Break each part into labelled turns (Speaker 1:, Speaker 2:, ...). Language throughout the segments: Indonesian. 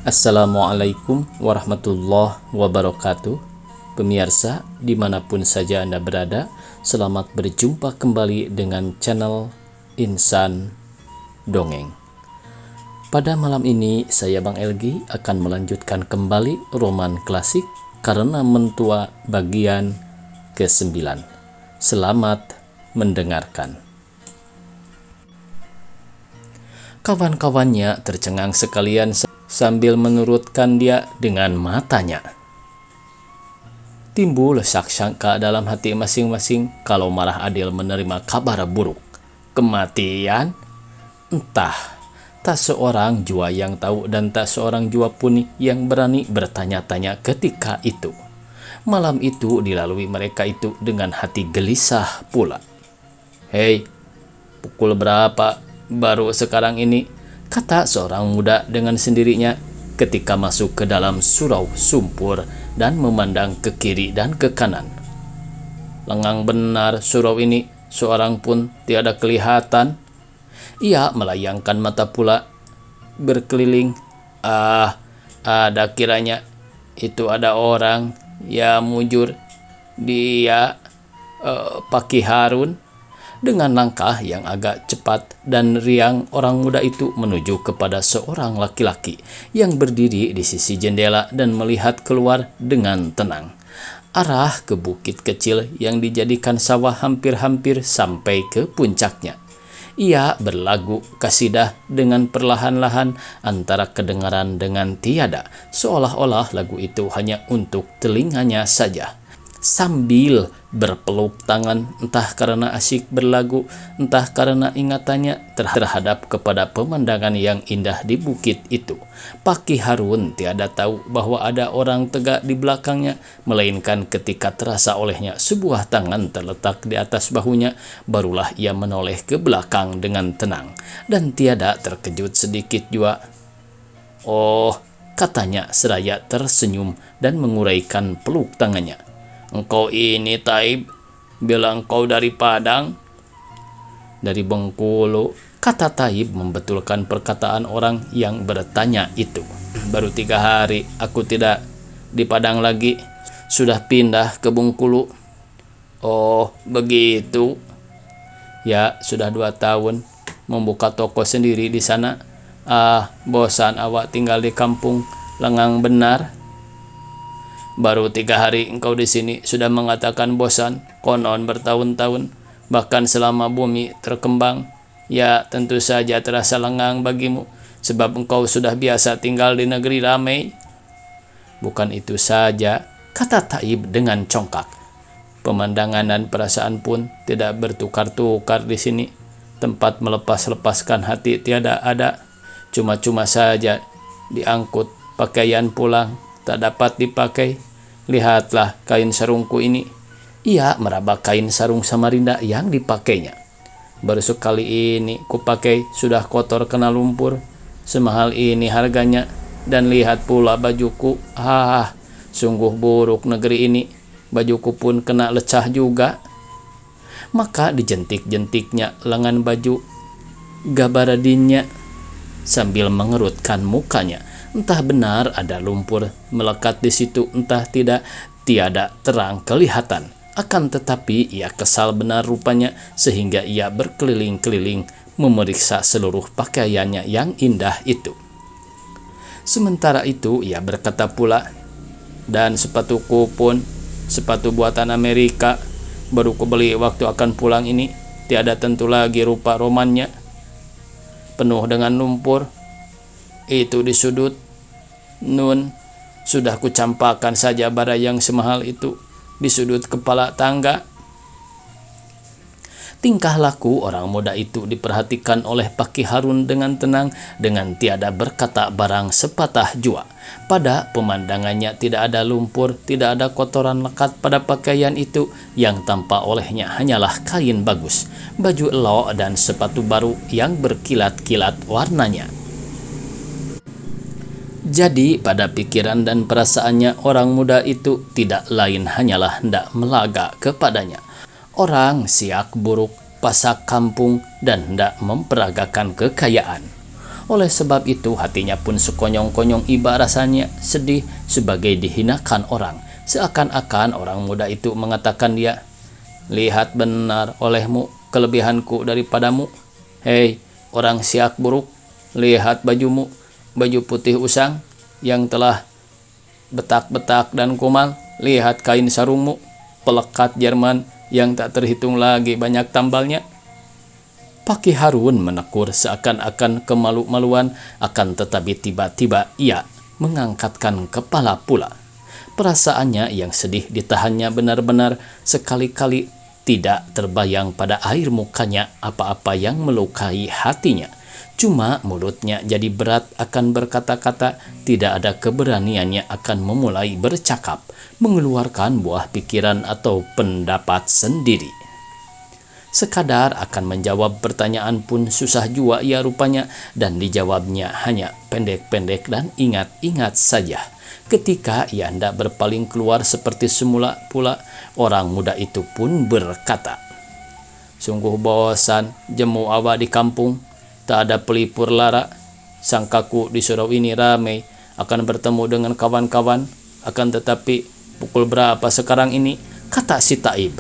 Speaker 1: Assalamualaikum warahmatullahi wabarakatuh. Pemirsa, dimanapun saja Anda berada, selamat berjumpa kembali dengan channel Insan Dongeng. Pada malam ini, saya Bang Elgi akan melanjutkan kembali roman klasik Karena Mentua bagian ke-9. Selamat mendengarkan. Kawan-kawannya tercengang sekalian sambil menurutkan dia dengan matanya. Timbul sangka dalam hati masing-masing kalau malah Adil menerima kabar buruk. Kematian? Entah, tak seorang jua yang tahu dan tak seorang jua pun yang berani bertanya-tanya ketika itu. Malam itu dilalui mereka itu dengan hati gelisah pula. "Hei, pukul berapa? Baru sekarang ini," kata seorang muda dengan sendirinya ketika masuk ke dalam surau sumpur dan memandang ke kiri dan ke kanan. Lengang benar surau ini, seorang pun tiada kelihatan. Ia melayangkan mata pula berkeliling. Ada kiranya itu ada orang, ya mujur dia, Paki Harun. Dengan langkah yang agak cepat dan riang, orang muda itu menuju kepada seorang laki-laki yang berdiri di sisi jendela dan melihat keluar dengan tenang. Arah ke bukit kecil yang dijadikan sawah hampir-hampir sampai ke puncaknya. Ia berlagu kasidah dengan perlahan-lahan antara kedengaran dengan tiada, seolah-olah lagu itu hanya untuk telinganya saja. Sambil berpeluk tangan, entah karena asyik berlagu, entah karena ingatannya terhadap kepada pemandangan yang indah di bukit itu. Paki Harun tiada tahu bahwa ada orang tegak di belakangnya, melainkan ketika terasa olehnya sebuah tangan terletak di atas bahunya, barulah ia menoleh ke belakang dengan tenang dan tiada terkejut sedikit jua. "Oh," katanya seraya tersenyum dan menguraikan peluk tangannya. "Engkau ini Taib, bilang kau dari Padang?" "Dari Bengkulu," kata Taib membetulkan perkataan orang yang bertanya itu. "Baru 3 hari aku tidak di Padang lagi, sudah pindah ke Bengkulu." "Oh, begitu?" "Ya, sudah 2 tahun membuka toko sendiri di sana." Bosan awak tinggal di kampung, lengang benar." "Baru 3 hari engkau di sini sudah mengatakan bosan, konon bertahun-tahun, bahkan selama bumi terkembang. Ya, tentu saja terasa lengang bagimu, sebab engkau sudah biasa tinggal di negeri ramai." "Bukan itu saja," kata Taib dengan congkak. "Pemandangan dan perasaan pun tidak bertukar-tukar di sini. Tempat melepaskan hati tiada ada. Cuma-cuma saja diangkut pakaian pulang, tak dapat dipakai. Lihatlah kain sarungku ini." Ia meraba kain sarung Samarinda yang dipakainya. "Baru sekali ini kupakai sudah kotor kena lumpur. Semahal ini harganya. Dan lihat pula bajuku. Sungguh buruk negeri ini. Bajuku pun kena lecah juga." Maka dijentik-jentiknya lengan baju Gabaradinnya sambil mengerutkan mukanya. Entah benar ada lumpur melekat di situ, entah tidak, tiada terang kelihatan. Akan tetapi ia kesal benar rupanya, sehingga ia berkeliling-keliling memeriksa seluruh pakaiannya yang indah itu. Sementara itu ia berkata pula, "Dan sepatuku pun, sepatu buatan Amerika, baru kubeli waktu akan pulang ini, tiada tentu lagi rupa romannya, penuh dengan lumpur. Itu di sudut. Nun, sudah kucampakkan saja bara yang semahal itu di sudut kepala tangga." Tingkah laku orang muda itu diperhatikan oleh Paki Harun dengan tenang, dengan tiada berkata barang sepatah jua. Pada pemandangannya tidak ada lumpur, tidak ada kotoran lekat pada pakaian itu. Yang tampak olehnya hanyalah kain bagus, baju elok dan sepatu baru yang berkilat-kilat warnanya. Jadi pada pikiran dan perasaannya orang muda itu tidak lain hanyalah hendak melaga kepadanya. Orang siak buruk, pasak kampung dan hendak memperagakan kekayaan. Oleh sebab itu hatinya pun sekonyong-konyong, iba rasanya sedih sebagai dihinakan orang. Seakan-akan orang muda itu mengatakan dia, "Lihat benar olehmu kelebihanku daripadamu. Hei orang siak buruk, lihat bajumu, baju putih usang yang telah betak-betak dan kumal. Lihat kain sarungmu, pelekat Jerman yang tak terhitung lagi banyak tambalnya." Paki Harun menekur seakan-akan kemalu-maluan, akan tetapi tiba-tiba ia mengangkatkan kepala pula. Perasaannya yang sedih ditahannya benar-benar, sekali-kali tidak terbayang pada air mukanya apa-apa yang melukai hatinya. Cuma mulutnya jadi berat akan berkata-kata, tidak ada keberaniannya akan memulai bercakap, mengeluarkan buah pikiran atau pendapat sendiri. Sekadar akan menjawab pertanyaan pun susah jua ia rupanya, dan dijawabnya hanya pendek-pendek dan ingat-ingat saja. Ketika ia hendak berpaling keluar seperti semula pula, orang muda itu pun berkata, "Sungguh bosan jemu awak di kampung, tak ada pelipur lara. Sangkaku di surau ini ramai akan bertemu dengan kawan-kawan, akan tetapi pukul berapa sekarang ini?" kata si Taib,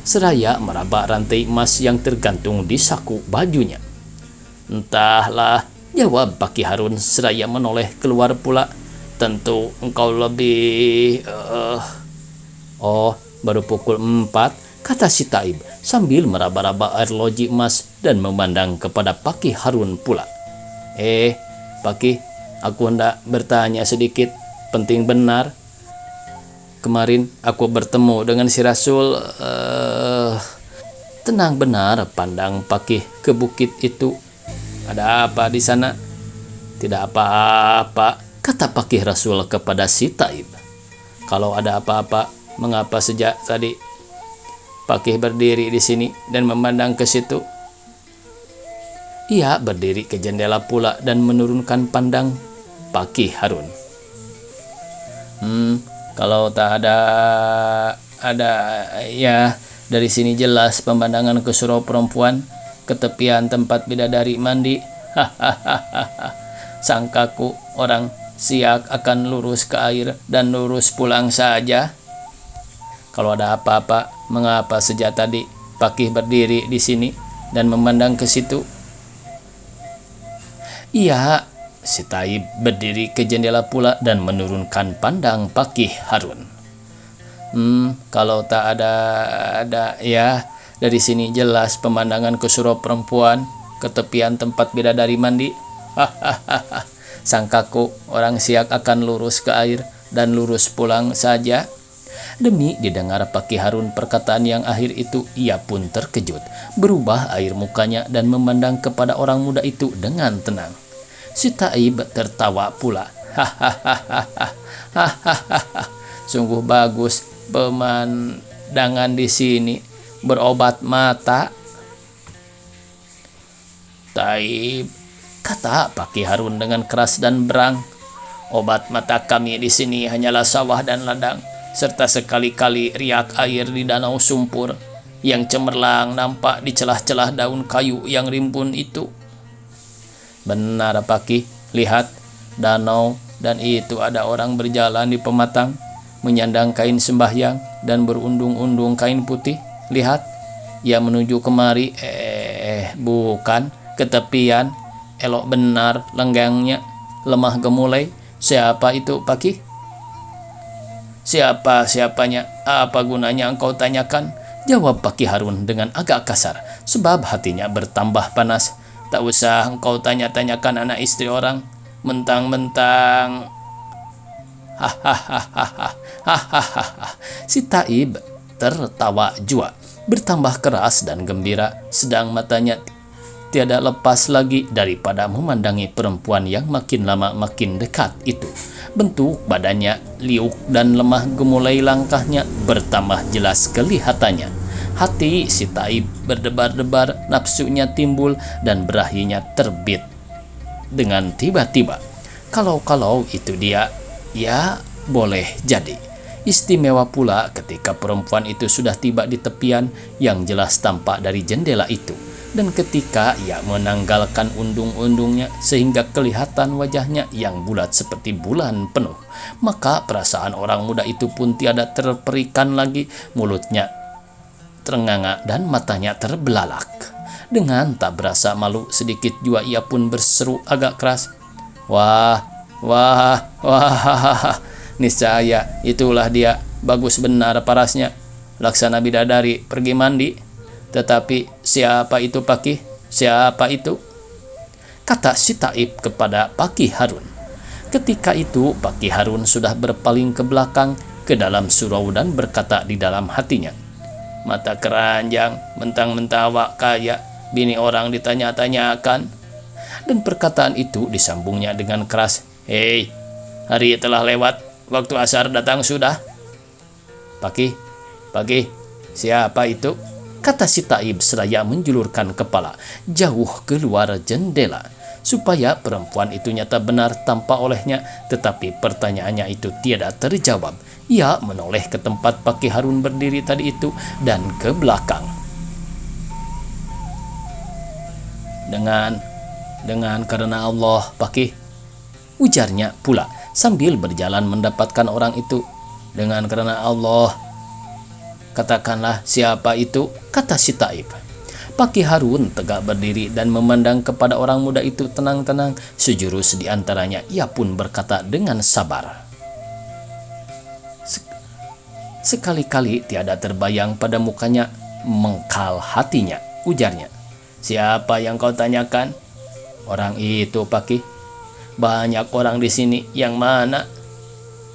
Speaker 1: seraya meraba rantai emas yang tergantung di saku bajunya. "Entahlah," jawab Paki Harun seraya menoleh keluar pula. "Tentu engkau lebih..." "Oh, baru pukul 4, kata si Taib sambil meraba-raba arloji emas dan memandang kepada Paki Harun pula. Paki, aku hendak bertanya sedikit, penting benar. Kemarin aku bertemu dengan si Rasul." Tenang benar pandang Paki ke bukit itu. "Ada apa di sana?" "Tidak apa-apa," kata Paki Rasul kepada si Taib. "Kalau ada apa-apa, mengapa sejak tadi?" Paki berdiri di sini dan memandang ke situ. Ia berdiri ke jendela pula dan menurunkan pandang Paki Harun. Kalau tak ada ya, dari sini jelas pemandangan ke surau perempuan, ke tepian tempat bidadari mandi. Sangkaku orang siak akan lurus ke air dan lurus pulang saja. Kalau ada apa-apa, mengapa sejak tadi Paki berdiri di sini dan memandang ke situ?" Iya, si Taib berdiri ke jendela pula dan menurunkan pandang Paki Harun. Kalau tak ada ya, dari sini jelas pemandangan ke surau perempuan, ke tepian tempat bidadari mandi. Sangkaku orang siak akan lurus ke air dan lurus pulang saja. Demi didengar Paki Harun perkataan yang akhir itu, ia pun terkejut, berubah air mukanya dan memandang kepada orang muda itu dengan tenang. Si Taib tertawa pula. Sungguh bagus pemandangan di sini, berobat mata. Taib, kata Paki Harun dengan keras dan berang, "Obat mata kami di sini hanyalah sawah dan ladang, serta sekali-kali riak air di danau sumpur yang cemerlang nampak di celah-celah daun kayu yang rimbun itu." "Benar Paki, lihat danau, dan itu ada orang berjalan di pematang, menyandang kain sembahyang dan berundung-undung kain putih. Lihat, ia menuju kemari, bukan, ke tepian, elok benar lenggangnya, lemah gemulai. Siapa itu Paki?" "Siapanya? Apa gunanya engkau tanyakan?" jawab Paki Harun dengan agak kasar, sebab hatinya bertambah panas. "Tak usah engkau tanya-tanyakan anak istri orang, mentang-mentang..." Si Taib tertawa jua, bertambah keras dan gembira, sedang matanya tiada lepas lagi daripada memandangi perempuan yang makin lama makin dekat itu. Bentuk badannya liuk dan lemah gemulai, langkahnya bertambah jelas kelihatannya. Hati si Taib berdebar-debar, nafsunya timbul dan berahinya terbit dengan tiba-tiba. Kalau itu dia, ya boleh jadi. Istimewa pula ketika perempuan itu sudah tiba di tepian yang jelas tampak dari jendela itu. Dan ketika ia menanggalkan undung-undungnya sehingga kelihatan wajahnya yang bulat seperti bulan penuh, maka perasaan orang muda itu pun tiada terperikan lagi. Mulutnya terenganga dan matanya terbelalak. Dengan tak berasa malu sedikit jua ia pun berseru agak keras, "Wah, wah, wah, niscaya itulah dia, bagus benar parasnya, laksana bidadari pergi mandi. Tetapi siapa itu Paki? Siapa itu?" kata si Taib kepada Paki Harun. Ketika itu Paki Harun sudah berpaling ke belakang ke dalam surau dan berkata di dalam hatinya, "Mata keranjang, mentang-mentang awak kaya, bini orang ditanya-tanyakan." Dan perkataan itu disambungnya dengan keras, "Hei, hari telah lewat, waktu asar datang sudah." Paki, siapa itu?" kata si Taib seraya menjulurkan kepala jauh keluar jendela, supaya perempuan itu nyata benar tanpa olehnya. Tetapi pertanyaannya itu tiada terjawab. Ia menoleh ke tempat Paki Harun berdiri tadi itu dan ke belakang. Dengan karena Allah, Paki," ujarnya pula sambil berjalan mendapatkan orang itu. "Dengan karena Allah, katakanlah siapa itu," kata si Taib. Paki Harun tegak berdiri dan memandang kepada orang muda itu tenang-tenang. Sejurus di antaranya ia pun berkata dengan sabar. Sekali-kali tiada terbayang pada mukanya, mengkal hatinya. Ujarnya, "Siapa yang kau tanyakan?" "Orang itu, Paki." "Banyak orang di sini, yang mana?"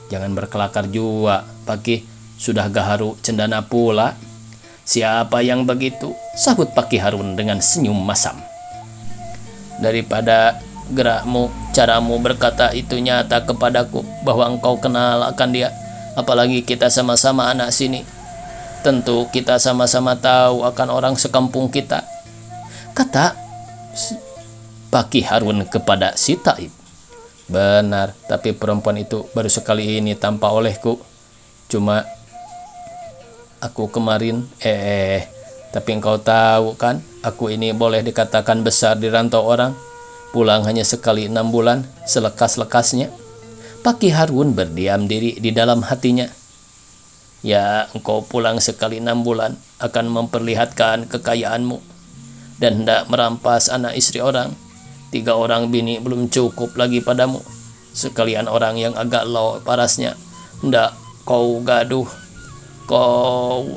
Speaker 1: "Jangan berkelakar jua, Paki, sudah gaharu cendana pula." "Siapa yang begitu?" sahut Paki Harun dengan senyum masam. "Daripada gerakmu, caramu berkata itu nyata kepadaku bahwa engkau kenal akan dia. Apalagi kita sama-sama anak sini. Tentu kita sama-sama tahu akan orang sekampung kita," kata Paki Harun kepada si Taib. "Benar, tapi perempuan itu baru sekali ini tanpa olehku. Cuma aku kemarin, tapi engkau tahu kan, aku ini boleh dikatakan besar di rantau orang. Pulang hanya sekali 6 bulan, selekas-lekasnya." Paki Harun berdiam diri di dalam hatinya. "Ya, engkau pulang sekali 6 bulan akan memperlihatkan kekayaanmu dan hendak merampas anak istri orang. 3 orang bini belum cukup lagi padamu. Sekalian orang yang agak low parasnya, hendak kau gaduh. Kau..."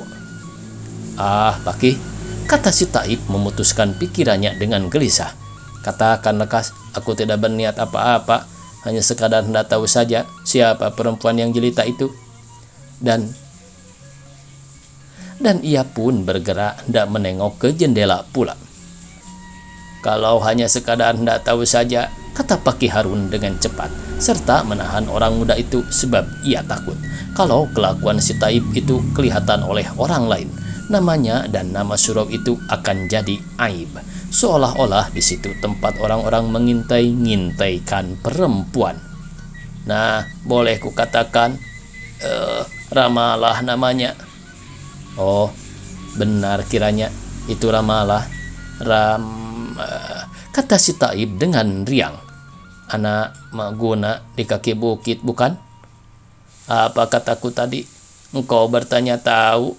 Speaker 1: Paki," kata si Taib memutuskan pikirannya dengan gelisah. "Katakan lekas, aku tidak berniat apa-apa, hanya sekadar hendak tahu saja siapa perempuan yang jelita itu." Dan ia pun bergerak hendak menengok ke jendela pula. "Kalau hanya sekadar hendak tahu saja," kata Paki Harun dengan cepat, serta menahan orang muda itu sebab ia takut kalau kelakuan si Taib itu kelihatan oleh orang lain, namanya dan nama surau itu akan jadi aib, seolah-olah di situ tempat orang-orang mengintai-ngintaikan perempuan. "Nah, boleh kukatakan, Ramalah namanya." "Oh, benar kiranya itu Ramalah. Kata si Taib dengan riang. "Anak Maguna di kaki bukit, bukan?" "Apa kataku tadi? Engkau bertanya tahu?"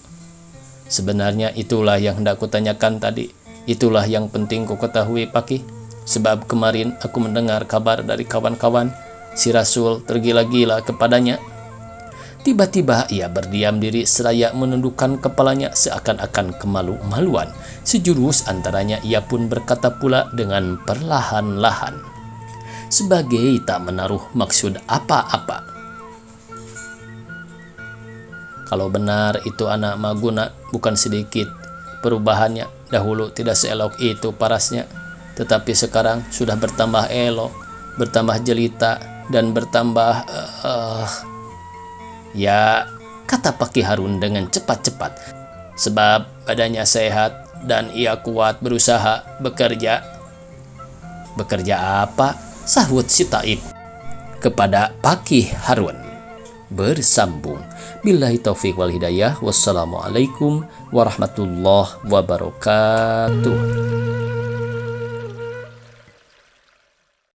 Speaker 1: "Sebenarnya itulah yang hendak kutanyakan tadi. Itulah yang penting ku ketahui, Paki. Sebab kemarin aku mendengar kabar dari kawan-kawan, si Rasul tergila-gila kepadanya." Tiba-tiba ia berdiam diri seraya menundukkan kepalanya seakan-akan kemalu-maluan. Sejurus antaranya ia pun berkata pula dengan perlahan-lahan, sebagai tak menaruh maksud apa-apa, "Kalau benar itu anak Maguna, bukan sedikit perubahannya. Dahulu tidak seelok itu parasnya, tetapi sekarang sudah bertambah elok, bertambah jelita, dan bertambah..." "Ya," kata Paki Harun dengan cepat-cepat, "sebab badannya sehat dan ia kuat berusaha bekerja." "Bekerja apa?" sahut si Taib kepada Paki Harun. Bersambung. Billahi taufiq wal hidayah. Wassalamualaikum warahmatullahi wabarakatuh.